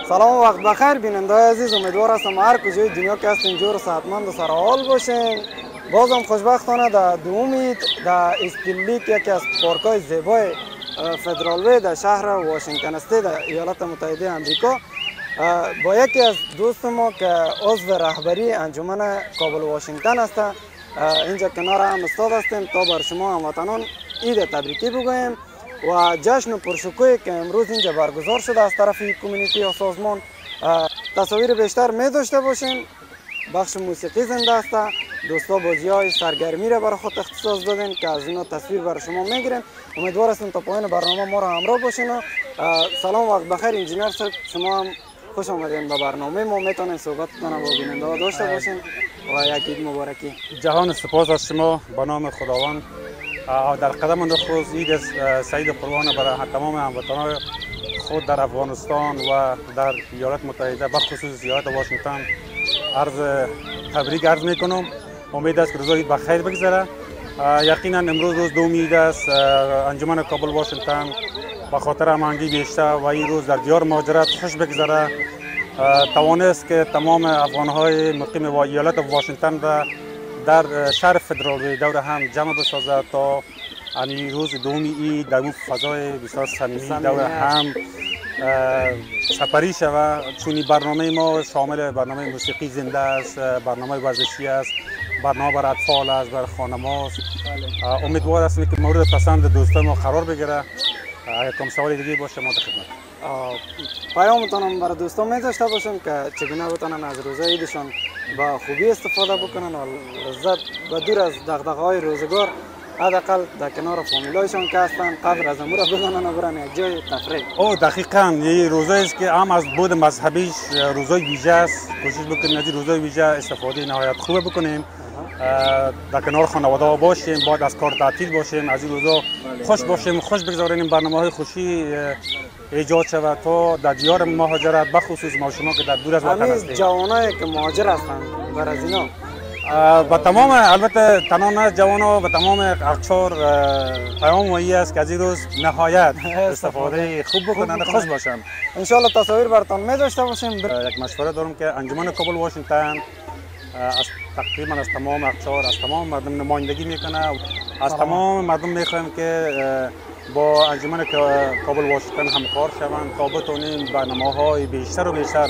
سلام و وقت بخیر بیننده عزیز، امیدوار هستم هر کجای دنیا که هستین جور و صحتمند و سرحال باشین. بازم خوشبختانه در دومید در استیلیک، یکی از پارک‌های زیبای فدرال وی در شهر واشنگتن استیت در ایالات متحده آمریکا با یکی از دوست ما که عضو رهبری انجمن کابل واشنگتن است اینجا کنار هم استاد هستیم تا بر شما هموطنان عید تبریکی بگوییم و جشن پرشکوهی که امروز اینجا برگزار شده از طرف کمیونیتی و سازمان. تصاویر بیشتر می داشته باشین. بخش موسیقی زنده است، دوستا بازی‌های سرگرمی را برای خود اختصاص دادن که از اینا تصویر برای شما میگیریم. امیدوار هستیم تا پایان برنامه ما را همراه باشین. سلام وقت بخیر انجینر صاحب، شما هم خوش آمدین به برنامه ما. میتونین صحبتتان با بیننده ها داشته باشین و یک عید مبارکی. جهان سپاس از شما به نام خداوند. در قدم نخست عید سعید قربان برای تمام هموطنان خود در افغانستان و در ایالات متحده به خصوص ایالت واشنگتن عرض تبریک عرض میکنم. امید است که روز عید بخیر بگذره. یقینا امروز روز دوم عید است. انجمن کابل واشنگتن به خاطر هماهنگی بیشتر و این روز در دیار مهاجرت خوش بگذره توانست که تمام افغان‌های مقیم و ایالت واشنگتن را در شهر فدرال دور هم جمع بسازد تا این روز دومی عید در اون فضای بسیار صمیمی دور هم سپری شود. چون برنامه ما شامل برنامه موسیقی زنده است، برنامه ورزشی است، برنامه برای اطفال است، برای خانم‌ها است. امیدوار هستیم که مورد پسند دوستان ما قرار بگیره. اگر کم سوالی دیگه باشه ما در خدمت. پیامتون برای دوستان می‌داشته باشم که چگونه بتونن از روزه عیدشان با خوبی استفاده بکنن و لذت و دور از دغدغه‌های روزگار حداقل در کنار فامیلایشان که هستن قبل از امور بزنن و برن یک جای تفریح. دقیقاً یه روزه است که هم از بود مذهبیش روزه ویژه است. کوشش بکنیم از روزه ویژه استفاده نهایت خوب بکنیم. در کنار خانواده باشیم، بعد از کار تعطیل باشیم، از این روزا خوش باشیم، خوش بگذاریم. برنامه‌های خوشی ایجاد شود تا در دیار مهاجرت بخصوص ما شما که در دور از وطن هستید، جوانایی که مهاجر هستند بر از اینا و تمام البته تنها جوانا و تمام اقشار پیام مایی است که از این روز نهایت استفاده خوب بکنن، خوش باشن. ان شاء الله تصاویر براتون می داشته باشیم. یک مشوره دارم که انجمن کابل واشنگتن از تقریبا از تمام اقشار، از تمام مردم نمایندگی میکنه. از تمام مردم میخوایم که با انجمن کابل واشنگتن همکار شوند تا بتونیم برنامه‌های بیشتر و بیشتر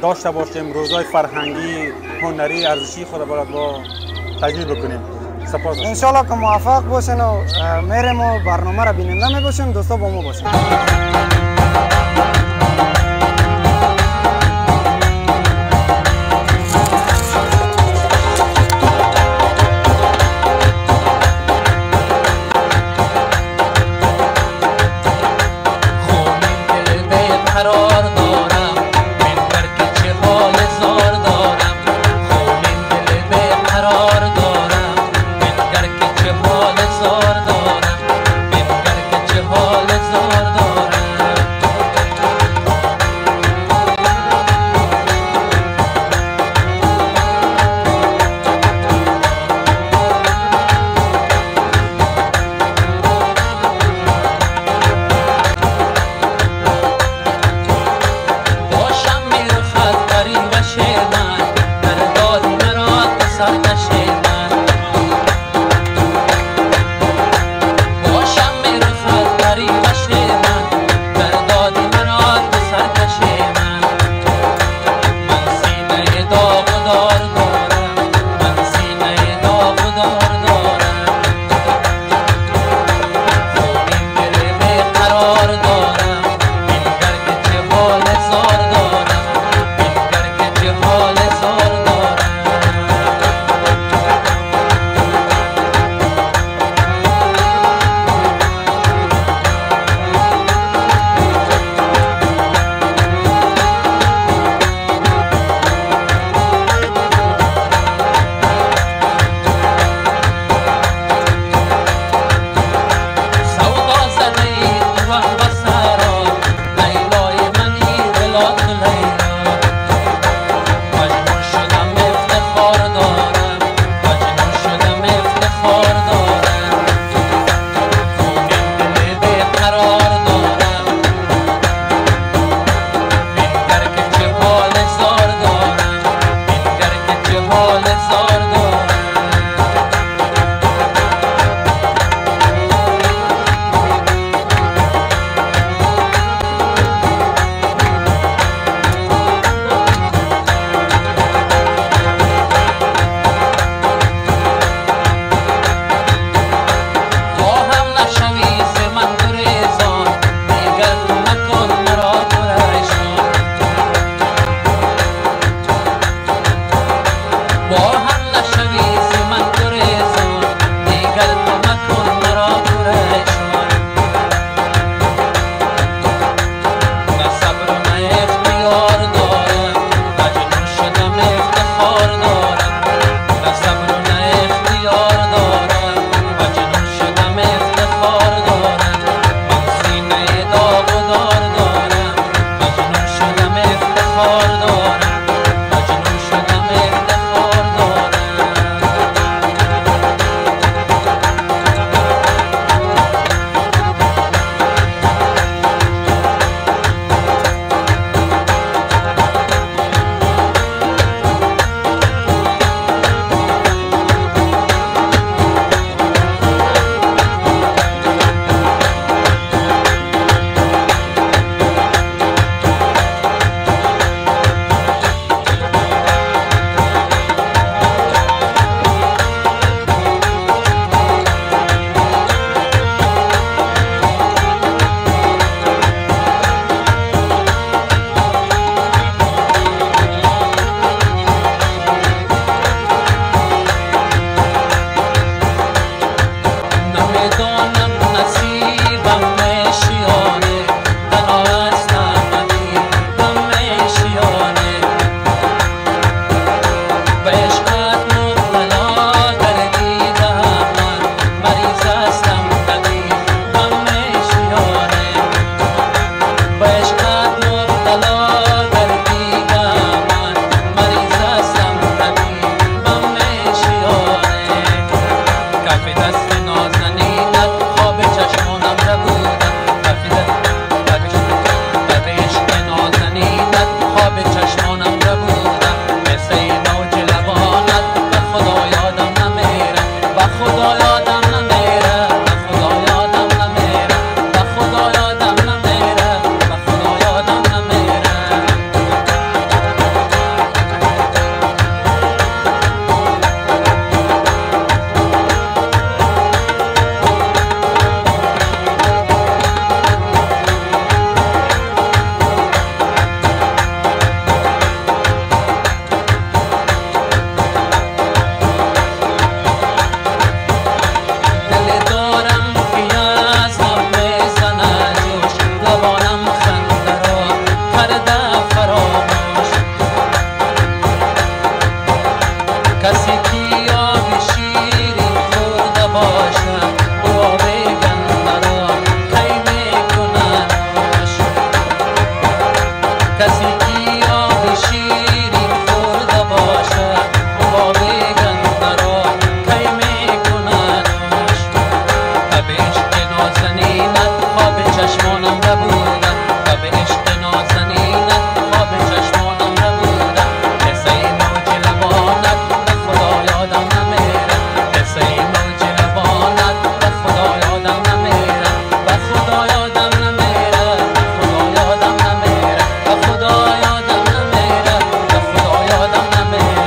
داشته باشیم، روزهای فرهنگی، هنری، ارزشی خود باید با تجلیل بکنیم. سپاس. ان شاء الله که موفق باشین و میریم و برنامه را بیننده میباشیم. دوستا با ما باشین. حال زار دارم فراموش. کسی که آب شیرین خورده باشد او آب گنده را کی میکند نوش. کسی که آب شیرین خورده باشد او آب گنده را کی میکند نوش. به عشق نازنینت خواب چشمانم نبودن، به عشق نازنینت خواب چشمانم نبودن. قصه موج لبانت به خدا یادم نمیره، قصه موج لبانت به خدا یادم نمیره، به خدا یادم نمیره، به خدا یادم نمیره، به خدا یادم نمیره، به خدا یادم نمیره.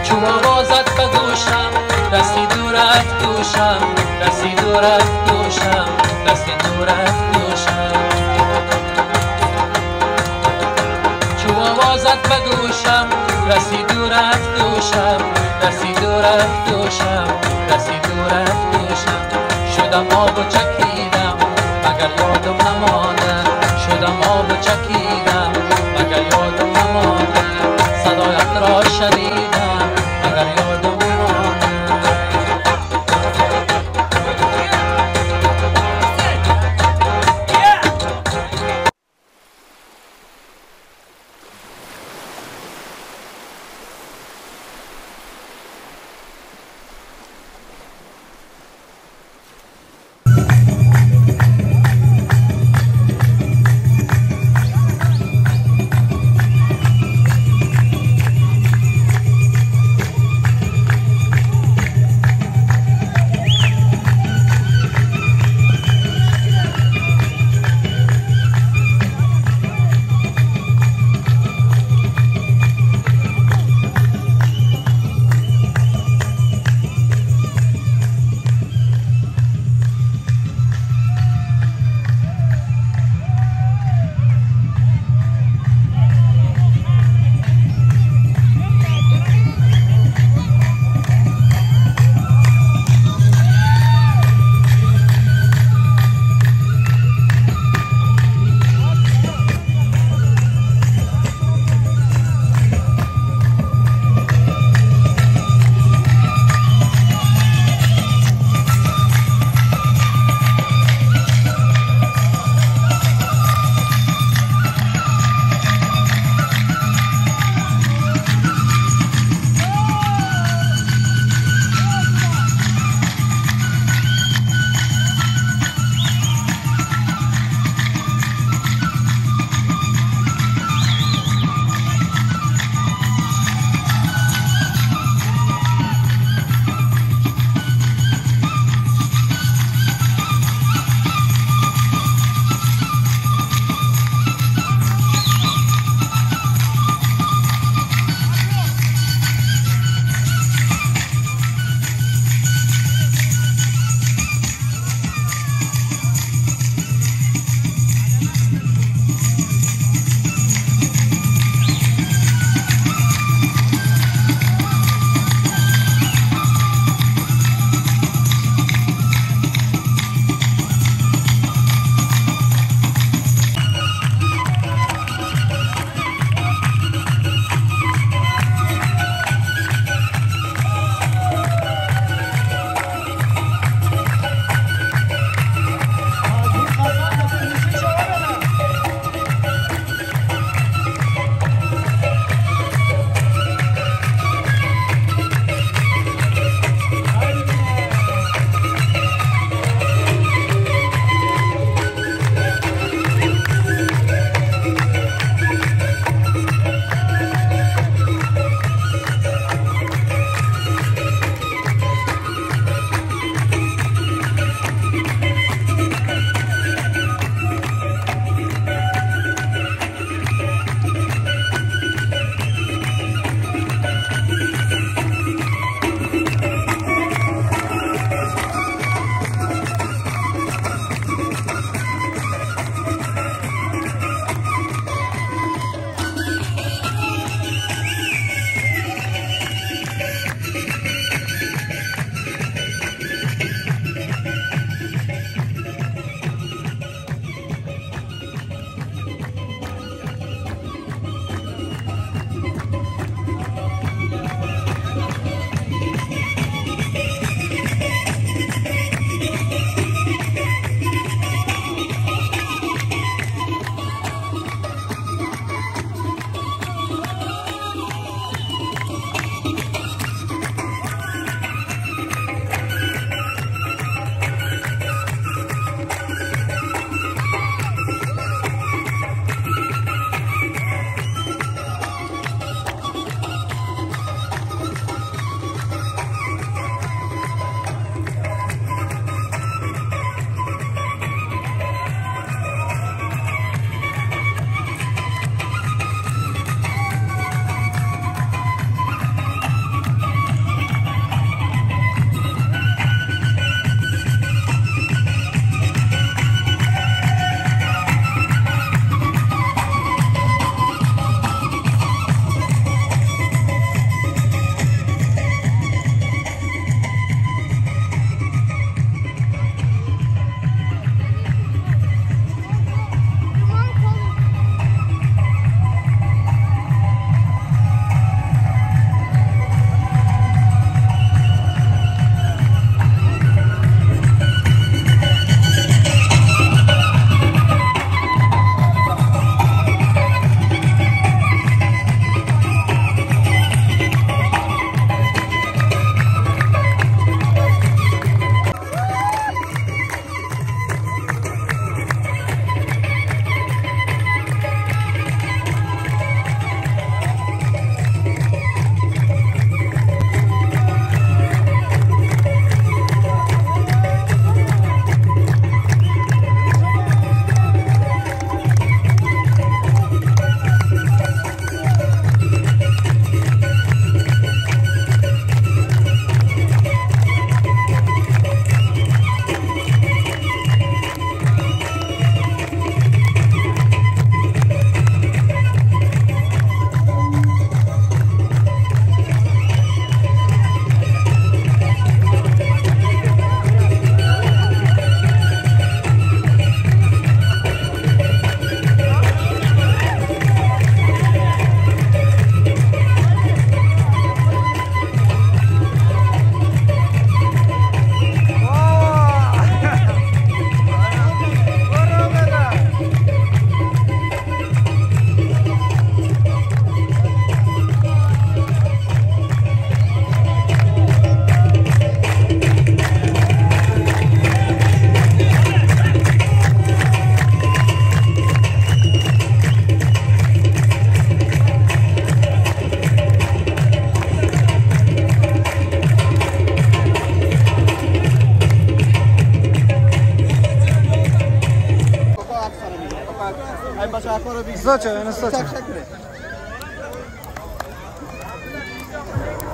چو آوازت به گوشم دستی دور افدوشم، دستی دور افدوشم، دستی دور افدوشم. چو آوازت به گوشم دستی دور افدوشم، دستی دور افدوشم، دستی دور افدوشم. شدم آب و چکیدم مگر یادم نمانده، شدم آب و چکیدم مگر یادم نمانده. صدایت را شنیدم مگر یادم نمانده.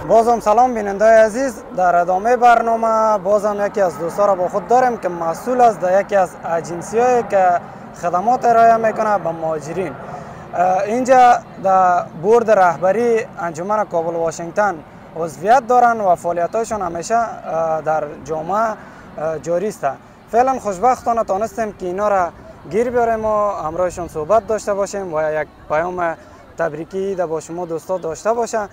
بازم سلام بیننده عزیز، در ادامه برنامه بازم یکی از دوستا را با خود داریم که مسئول است در یکی از اجنسی‌هایی که خدمات ارائه میکنه به مهاجرین. اینجا در بورد رهبری انجمن کابل واشنگتن عضویت دارن و فعالیتاشون همیشه در جامعه جاری است. فعلا خوشبختانه تانستیم که اینا را گیر بیاریم و همراهشون صحبت داشته باشیم و یک پیام تبریکی با شما دوستا داشته باشه.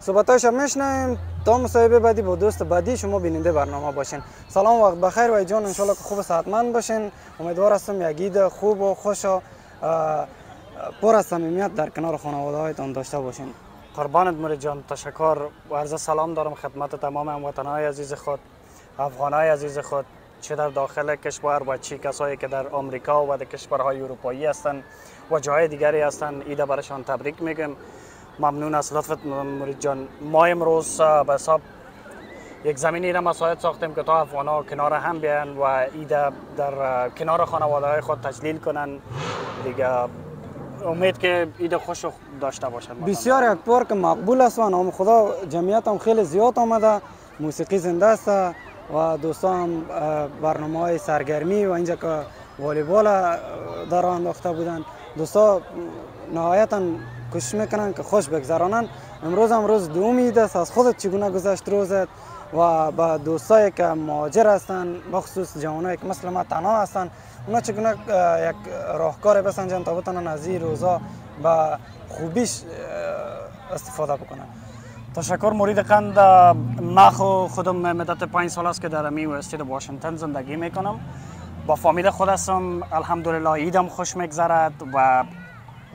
صحبتاشو میشنویم تا مصاحبه بعدی با دوست بعدی شما بیننده برنامه باشین. سلام، وقت بخیر و جان، ان شاءالله که خوب و صحتمند باشین. امیدوار هستم یک عید خوب و خوش و پر از صمیمیت در کنار خانواده هایتان داشته باشین. قربانت مرید جان، تشکر و عرض سلام دارم خدمت تمام هموطنان عزیز خود، افغانای عزیز خود، چه در داخل کشور و چه کسایی که در آمریکا و در کشورهای اروپایی هستند و جای دیگری هستند. عید برشان تبریک میگم. ممنون از لطفت مرید جان. ما امروز به حساب یک زمینی را مساعد ساختیم که تا افغان‌ها کنار هم بیان و عید در کنار خانواده های خود تجلیل کنن دیگه. امید که عید خوش داشته باشند. بسیار یک بار که مقبول است و نام خدا جمعیت هم خیلی زیاد آمده، موسیقی زنده است و دوستان هم برنامه های سرگرمی و اینجا که والیبال در انداخته بودن. دوستا نهایتا کوشش میکنن که خوش بگذرانن. امروز هم روز دوم عید است. از خودت چگونه گذشت روزت و با دوستایی که مهاجر هستن، بخصوص جوانایی که مثل ما تنها هستن، اونا چگونه یک راهکار بسنجن تا بتونن از این روزا با خوبیش استفاده بکنن. تشکر مرید قند. من خودم مدت 5 سال است که در استیت واشنگتن زندگی میکنم. با فامیل خود هستم. الحمدلله عیدم خوش میگذرد و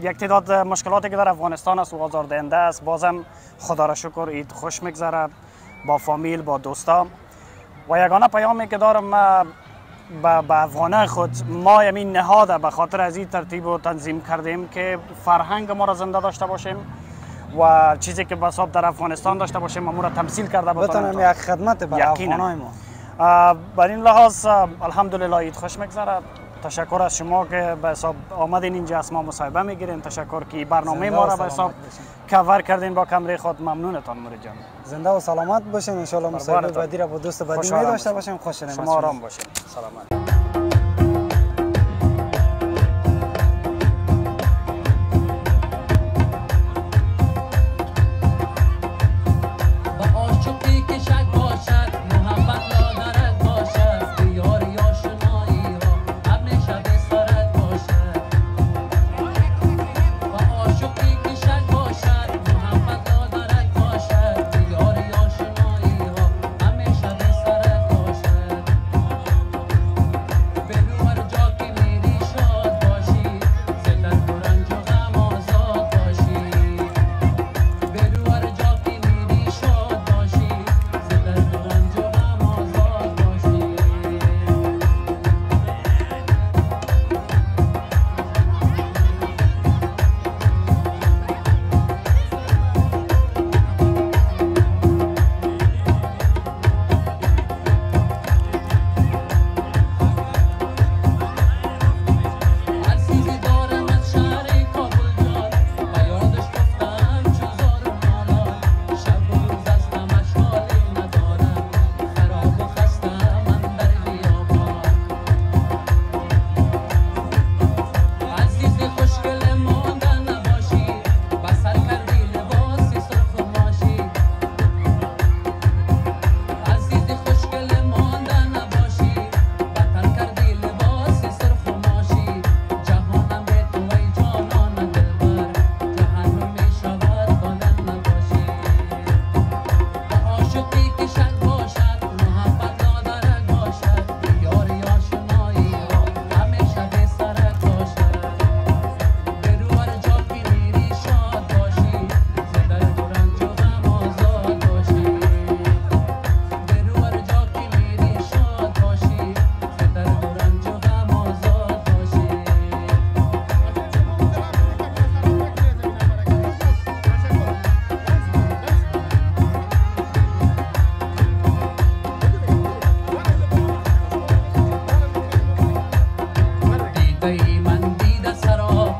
یک تعداد مشکلاتی که در افغانستان است و آزاردهنده است، بازم خدا را شکر عید خوش میگذرد با فامیل، با دوستا. و یگانه پیامی که دارم با افغانه خود، ما همین نهاد به خاطر از این ترتیب و تنظیم کردیم که فرهنگ ما را زنده داشته باشیم و چیزی که بساب در افغانستان داشته باشیم ما را تمثیل کرده بتونیم یک خدمت برای افغانای ما. بر این لحاظ الحمدلله عید خوش میگذرد. تشکر از شما که به حساب آمدین اینجا از ما مصاحبه میگیرین. تشکر که برنامه ما را به حساب کاور کردین با کمره خود. ممنونتان مرید جان. زنده و سلامت باشین. ان شاء الله مصاحبه بعدی را با دوست بعدی می داشته باشیم. خوش نمید. شما آرام باشین. سلامت. من دیده سرا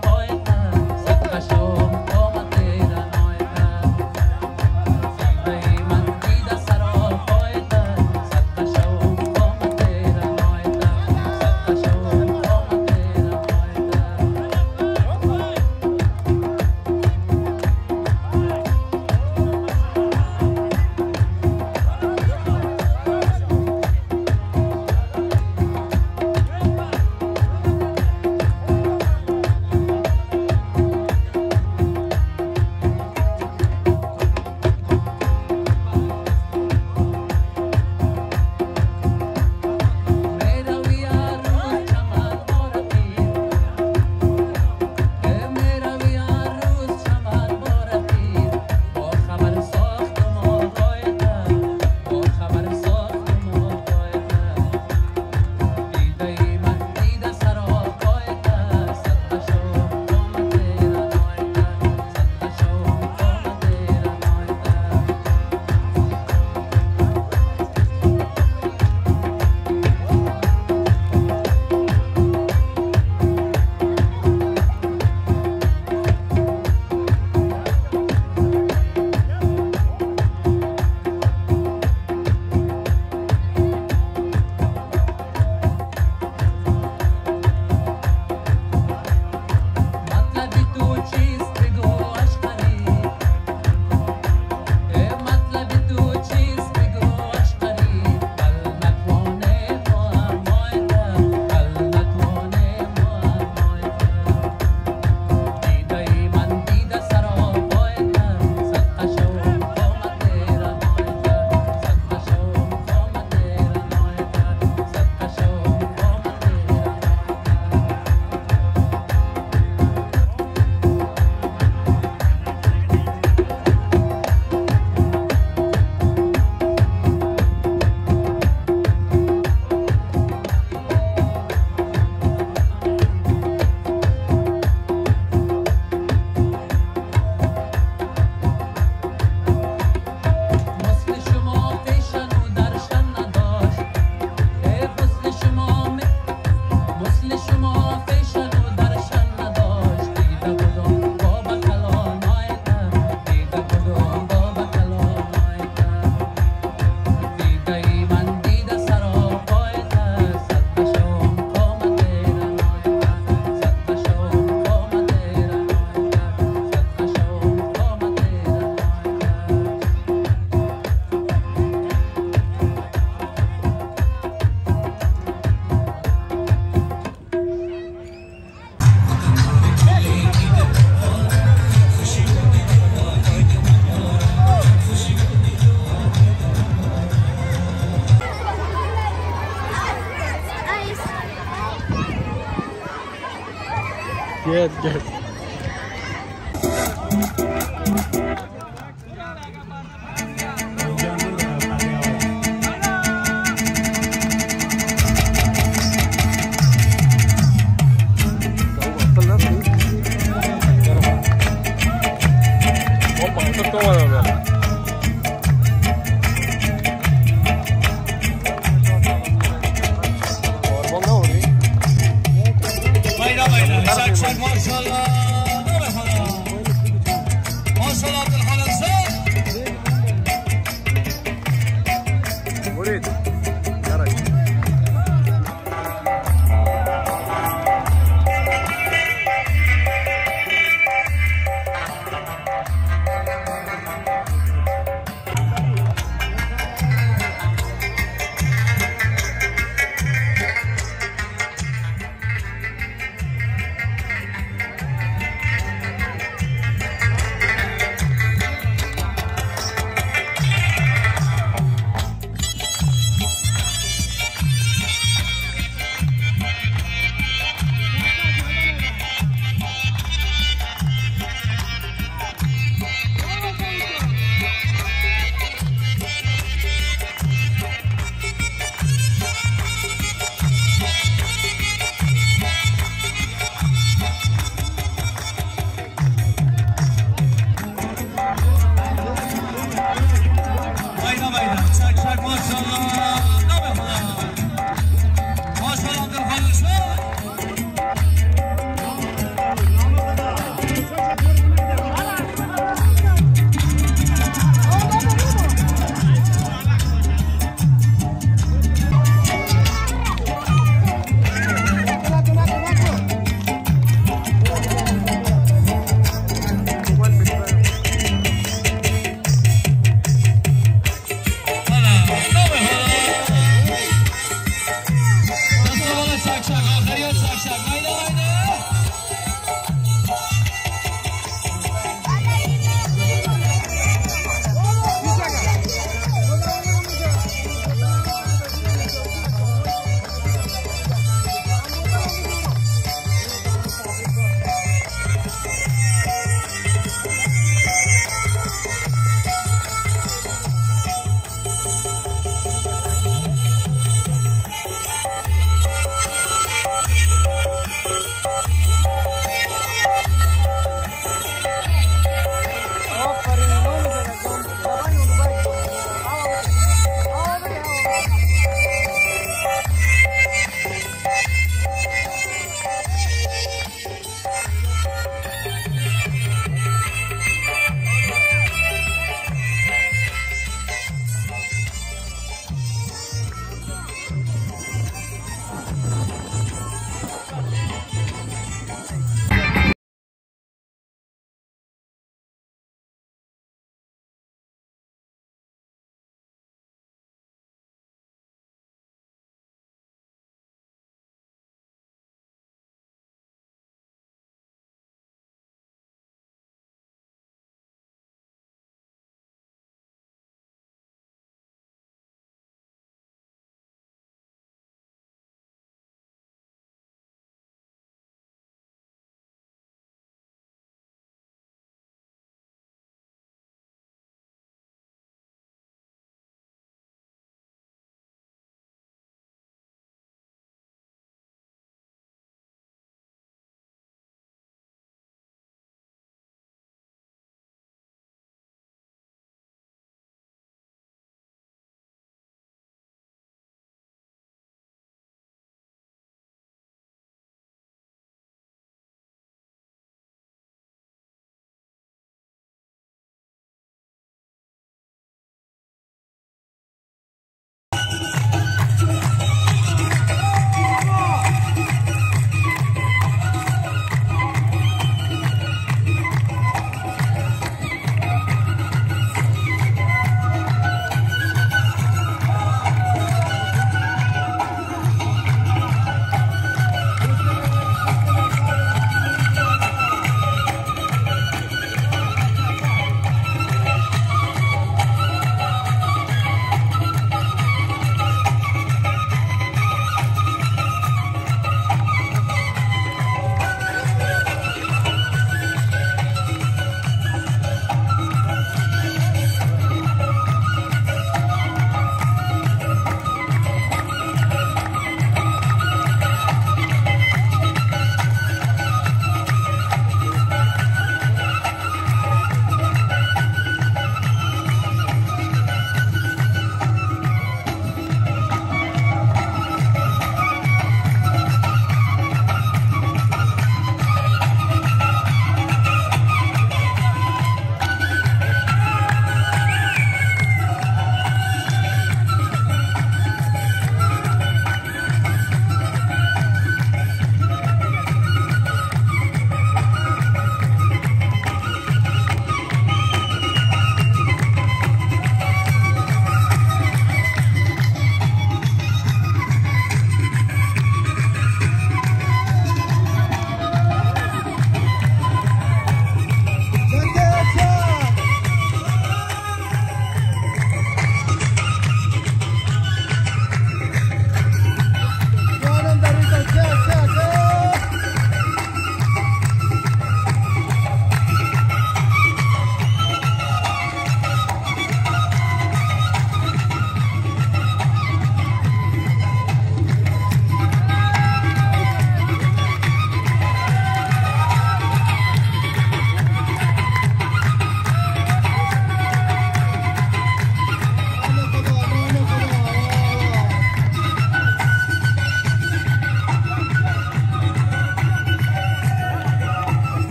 Good, good.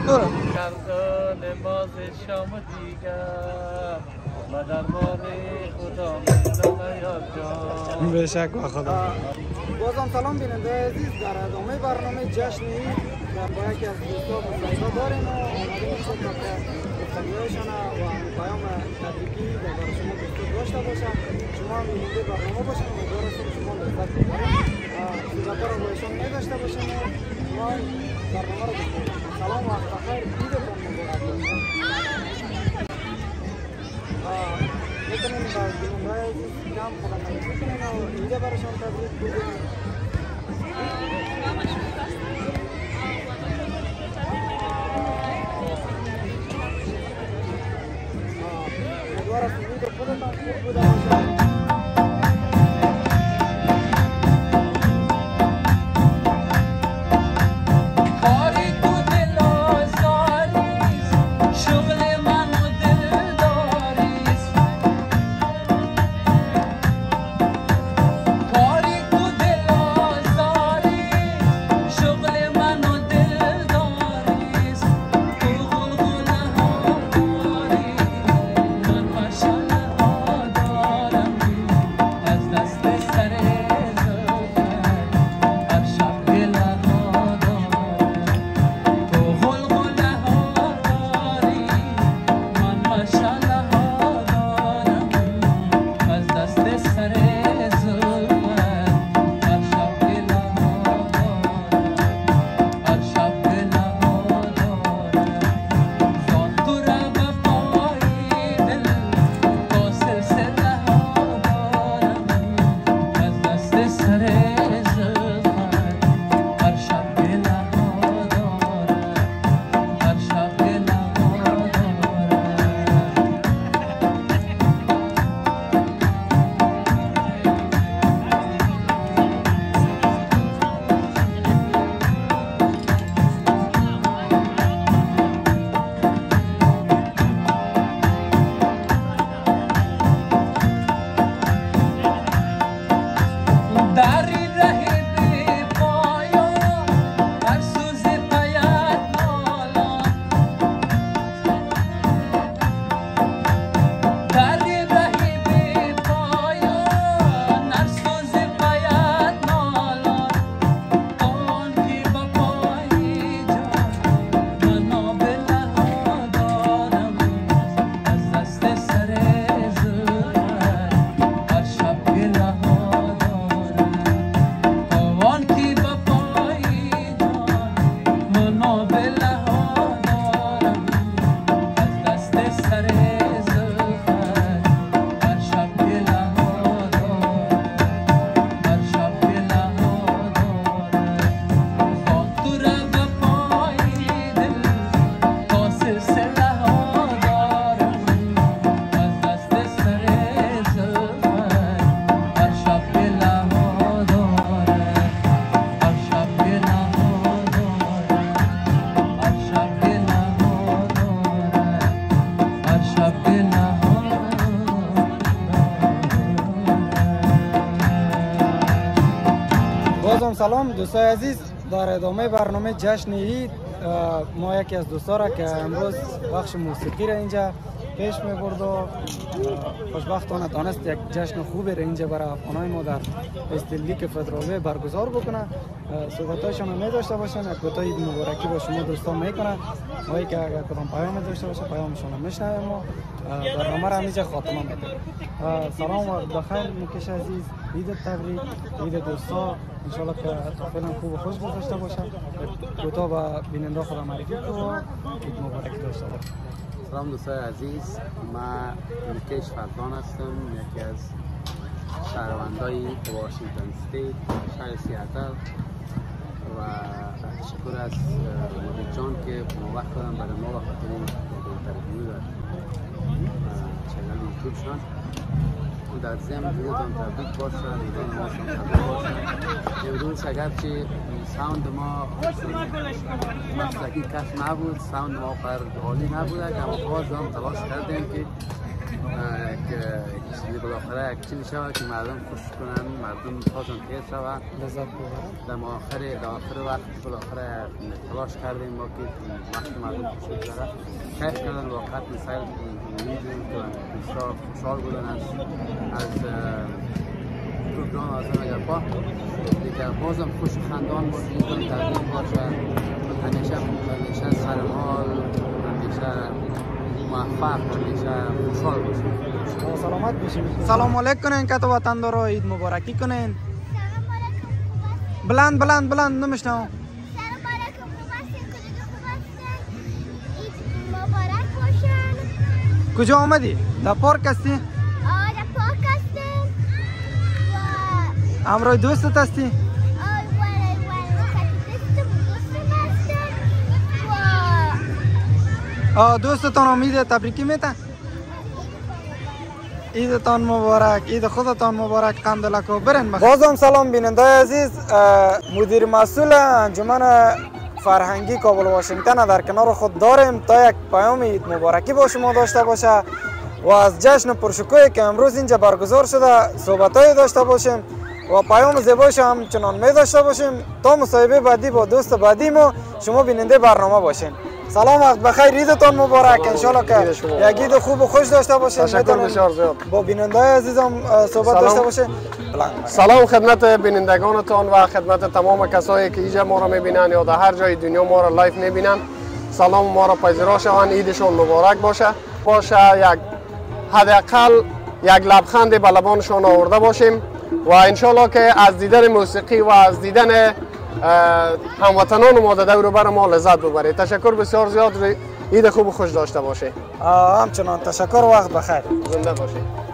کردن باز شام دیگر و درمان خدا یار جان. به شک و خدا. بازم سلام بیننده عزیز، در ادامه برنامه جشن عید با یکی از دوستان مصاحبه داریم و آمدیم شد که گفتگوهایشان و پیام تبریکی برای شما دوستان داشته باشم. شما هم بیننده برنامه باشین و امیدوار هستم شما لذت ببرید. سوزاکار رو با ایشان نداشته باشیم و ما برنامه رو بکنیم. سلام و وقت بخیر، عیدتان مبارک باشید. میتونیم با بیننده عزیز کم خودم میکنیم و عیده برایشان تبریک بگیم. امیدوار هستم عید خودتان خوب بوده باشد. سلام دوستای عزیز، در ادامه برنامه جشن عید ما یکی از دوستا را که امروز بخش موسیقی را اینجا پیش می‌برد و خوشبختانه دانست یک جشن خوبی را اینجا برای افغانای ما در استیلیک فدرالی برگزار بکنه. صحبتایشان رو می‌داشته باشن، یک کوتاه عید مبارکی با شما دوستان میکنه. ما که اگر کدام پیام داشته باشه پیامشون رو میشنویم و برنامه را اینجا خاتمه میدیم. سلام و بخیر مکش عزیز، عید تبریک، عید دوستا، ان شاء الله که فعلا خوب و خوش گذشته باشه. کوتاه با بیننده خدا معرفی کو و عید مبارک داشته باشه. سلام دوستای عزیز، من مکش فضلان هستم، یکی از شهروندای واشنگتن استیت، شهر سیاتل و تشکر از مدیر جان که موقع کردن برای ما و خاطر این اینترویو در چنل یوتیوب شان. در ضمن عیدتان تبریک باشه، عیدان ما شان تبریک باشه. امروز اگرچه ساوند ما مسلکی کش نبود، ساوند ما پر عالی نبود، اما باز هم تلاش کردیم که که چیزی بالاخره یک چیزی شود که مردم خوش کنن، مردم خوششون خیر شود، لذت ببرن. در آخر وقت بالاخره تلاش کردیم ما که وقت مردم خوش بگذره. کیف کردن واقعا مثال میدونیم که بسیار خوشحال بودن از پروگرام از اگر با دیگر بازم خوش خندان باشید، تبریک باشه، همیشه سرحال، همیشه موفق، همیشه خوشحال باشید. سلامت باشید. سلام علیکم کنین که تو وطن دارو، عید مبارکی کنین. بلند بلند بلند نمیشنم. سلام علیکم، خوب هستین؟ عید مبارک باشن. کجا آمدی؟ در پارک هستی؟ در پارک هستیم و امروی دوستت هستی؟ دوستم هستیم و دوستتان امید تبریکی میتن؟ عیدتان مبارک، عید خودتان مبارک، قندلکو برن بخیر. بازم سلام بیننده عزیز، مدیر مسئول انجمن فرهنگی کابل واشنگتن در کنار خود داریم تا یک پیام عید مبارکی با شما داشته باشه و از جشن پرشکوهی که امروز اینجا برگزار شده صحبتایی داشته باشیم و پیام زیبایش هم چنان می داشته باشیم تا مصاحبه بعدی با دوست بعدی ما شما بیننده برنامه باشین. سلام، وقت بخیر، عیدتان مبارک. انشالله که یک عید خوب و خوش داشته باشین. تشکر بسیار زیاد. با بیننده عزیزم صحبت داشته باشه. سلام خدمت بینندگانتان و خدمت تمام کسایی که اینجا ما را میبینن یا در هر جای دنیا ما را لایف میبینن. سلام ما را پذیرا شوند، عیدشون مبارک باشه. یک حداقل یک لبخند به لبانشان آورده باشیم و انشالله که از دیدن موسیقی و از دیدن هموطنان ما در دور و بر ما لذت ببرید. تشکر بسیار زیاد، عید خوب و خوش داشته باشید. همچنان تشکر، وقت بخیر. زنده باشید.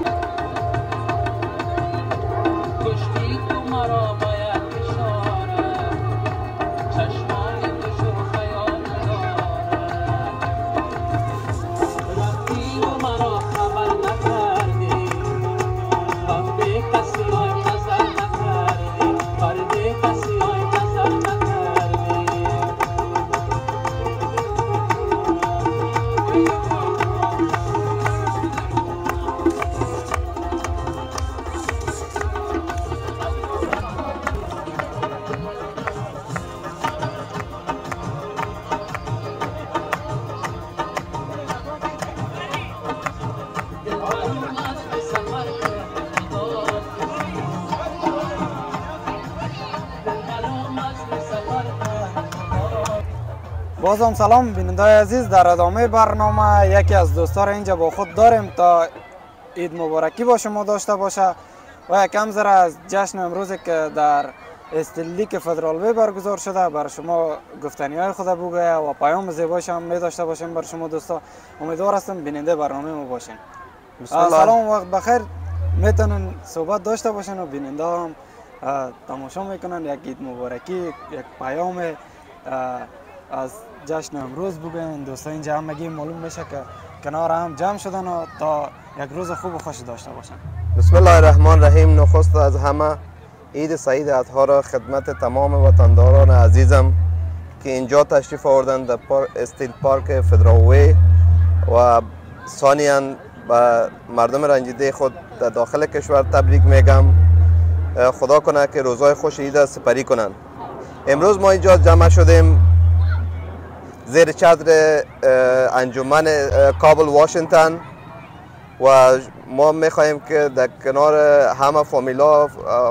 بازم سلام بیننده عزیز، در ادامه برنامه یکی از دوستا را اینجا با خود داریم تا عید مبارکی با شما داشته باشه و یکم ذره از جشن امروزی که در استلیک فدرال وی برگزار شده بر شما گفتنی های خود بگویه و پیام زیبایش هم می داشته باشیم بر شما دوستا. امیدوار هستم بیننده برنامه ما باشین. سلام، وقت بخیر. میتونن صحبت داشته باشین و بیننده هم تماشا میکنن، یک عید مبارکی، یک پیام از جشن امروز بگوین. دوستا اینجا همگی معلوم میشه که کنار هم جمع شدن و تا یک روز خوب و خوش داشته باشن. بسم الله الرحمن الرحیم. نخست از همه عید سعید اطهار را خدمت تمام وطنداران عزیزم که اینجا تشریف آوردند در استیل پارک فدراوی و ثانیاً به مردم رنجیده خود در داخل کشور تبریک میگم. خدا کنه که روزهای خوش عید سپری کنند. امروز ما اینجا جمع شدیم زیر چتر انجمن کابل واشنگتن و ما میخواهیم که در کنار همه فامیلا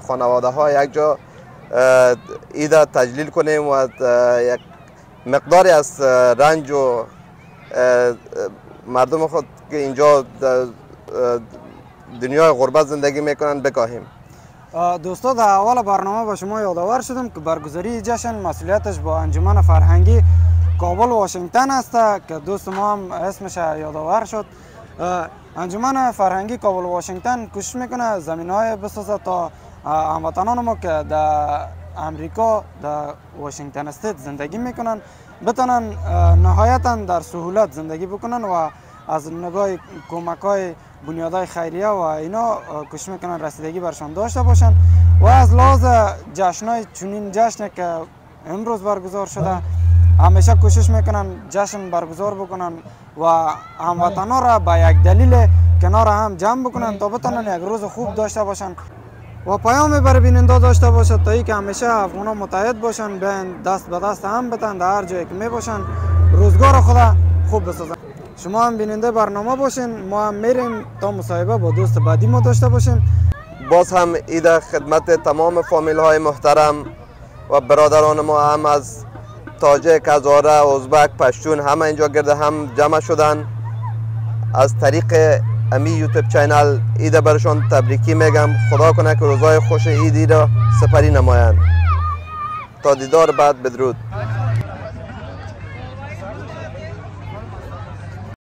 خانواده ها یک جا عید تجلیل کنیم و یک مقداری از رنج و مردم خود که اینجا دنیای غربت زندگی میکنن بکاهیم. دوستا در اول برنامه با شما یادآور شدم که برگزاری جشن مسئولیتش با انجمن فرهنگی کابل واشنگتن است که دوست ما هم اسمش یادآور شد. انجمن فرهنگی کابل واشنگتن کوشش میکنه زمینهای بسازه تا هموطنان ما که در امریکا در واشنگتن استیت زندگی میکنن بتونن نهایتا در سهولت زندگی بکنن و از نگاه کمک‌های بنیادهای خیریه و اینا کوشش میکنن رسیدگی برشان داشته باشن و از لحاظ جشنای چنین جشن که امروز برگزار شده همیشه کوشش میکنن جشن برگزار بکنن و هموطنان را به یک دلیل کنار هم جمع بکنن تا بتونن یک روز خوب داشته باشن و پیام بر بیننده داشته باشد تا اینکه همیشه افغانا متحد باشن، بیان دست به دست هم بتن در هر جایی که می باشن روزگار خدا خوب بسازن. شما هم بیننده برنامه باشین، ما هم میریم تا مصاحبه با دوست بعدی ما داشته باشیم. باز هم ایده خدمت تمام فامیل های محترم و برادران ما هم از تاجک، هزاره، ازبک، پشتون همه اینجا گرده هم جمع شدن. از طریق امی یوتیوب چینل ایده برشان تبریکی میگم. خدا کنه که روزای خوش ایدی را سپری نمایند. تا دیدار بعد، بدرود.